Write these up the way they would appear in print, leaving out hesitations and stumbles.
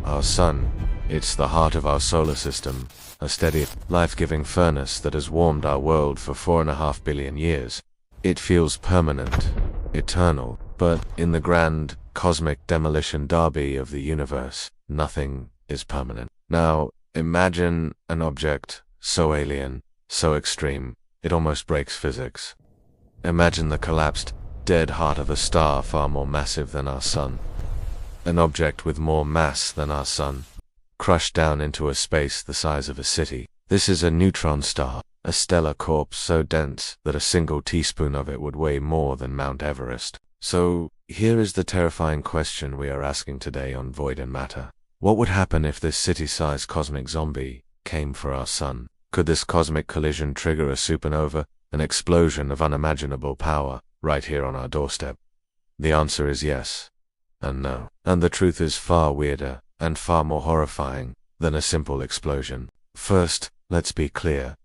Our sun, it's the heart of our solar system, a steady, life-giving furnace that has warmed our world for 4.5 billion years. It feels permanent, eternal, but in the grand, cosmic demolition derby of the universe, nothing is permanent. Now, imagine an object so alien, so extreme, it almost breaks physics. Imagine the collapsed, dead heart of a star far more massive than our sun. An object with more mass than our sun, crushed down into a space the size of a city. This is a neutron star, a stellar corpse so dense that a single teaspoon of it would weigh more than Mount Everest. So, here is the terrifying question we are asking today on Void and Matter. What would happen if this city-sized cosmic zombie came for our sun? Could this cosmic collision trigger a supernova, an explosion of unimaginable power, right here on our doorstep? The answer is yes and no. And the truth is far weirder and far more horrifying than a simple explosion. First, let's be clear.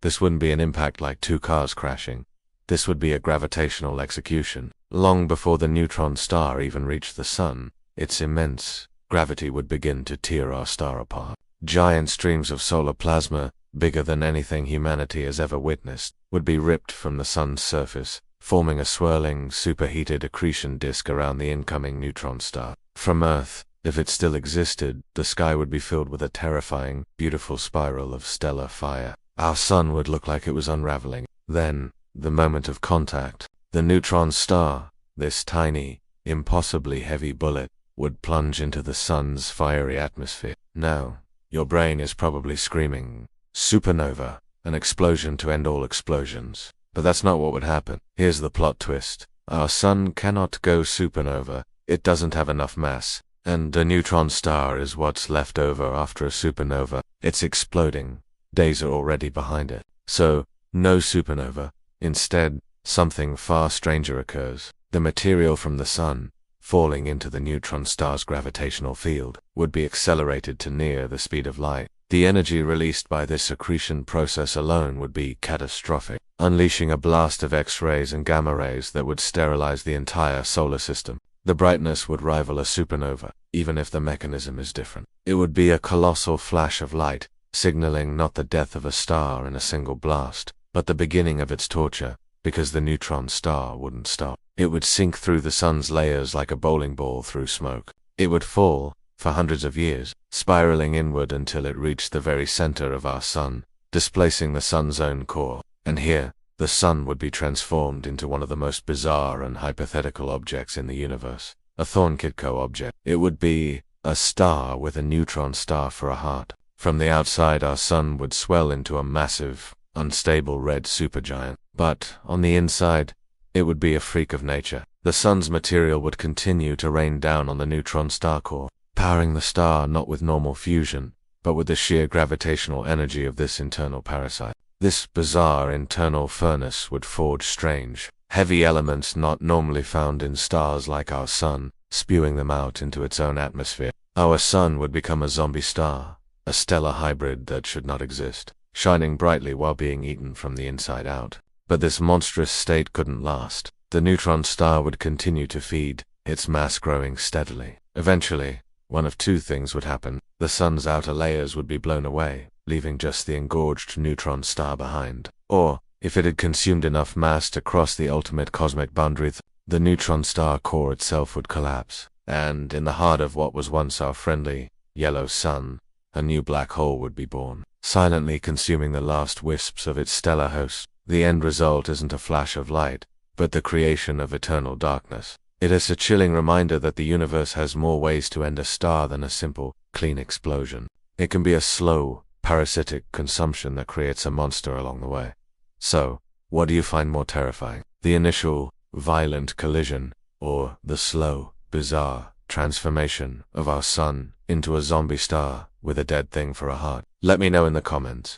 This wouldn't be an impact like two cars crashing. This would be a gravitational execution. Long before the neutron star even reached the sun, its immense gravity would begin to tear our star apart. Giant streams of solar plasma, bigger than anything humanity has ever witnessed, would be ripped from the sun's surface, forming a swirling, superheated accretion disk around the incoming neutron star. From Earth, if it still existed, the sky would be filled with a terrifying, beautiful spiral of stellar fire. Our sun would look like it was unraveling. Then, the moment of contact, the neutron star, this tiny, impossibly heavy bullet, would plunge into the sun's fiery atmosphere. Now, your brain is probably screaming, supernova, an explosion to end all explosions. But that's not what would happen. Here's the plot twist. Our sun cannot go supernova. It doesn't have enough mass. And a neutron star is what's left over after a supernova. It's exploding. Days are already behind it. So, no supernova. Instead, something far stranger occurs. The material from the sun, falling into the neutron star's gravitational field, would be accelerated to near the speed of light. The energy released by this accretion process alone would be catastrophic, unleashing a blast of X-rays and gamma rays that would sterilize the entire solar system. The brightness would rival a supernova, even if the mechanism is different. It would be a colossal flash of light, signaling not the death of a star in a single blast, but the beginning of its torture, because the neutron star wouldn't stop. It would sink through the sun's layers like a bowling ball through smoke. It would fall, for hundreds of years, spiraling inward until it reached the very center of our sun, displacing the sun's own core. And here, the sun would be transformed into one of the most bizarre and hypothetical objects in the universe. A Thorne-Kitco object. It would be a star with a neutron star for a heart. From the outside, our sun would swell into a massive, unstable red supergiant. But, on the inside, it would be a freak of nature. The sun's material would continue to rain down on the neutron star core, powering the star not with normal fusion, but with the sheer gravitational energy of this internal parasite. This bizarre internal furnace would forge strange, heavy elements not normally found in stars like our sun, spewing them out into its own atmosphere. Our sun would become a zombie star, a stellar hybrid that should not exist, shining brightly while being eaten from the inside out. But this monstrous state couldn't last. The neutron star would continue to feed, its mass growing steadily. Eventually, one of two things would happen. The sun's outer layers would be blown away, leaving just the engorged neutron star behind. Or, if it had consumed enough mass to cross the ultimate cosmic boundary, the neutron star core itself would collapse. And in the heart of what was once our friendly, yellow sun, a new black hole would be born, silently consuming the last wisps of its stellar host. The end result isn't a flash of light, but the creation of eternal darkness. It is a chilling reminder that the universe has more ways to end a star than a simple, clean explosion. It can be a slow, parasitic consumption that creates a monster along the way. So, what do you find more terrifying? The initial, violent collision, or the slow, bizarre transformation of our sun into a zombie star with a dead thing for a heart? Let me know in the comments.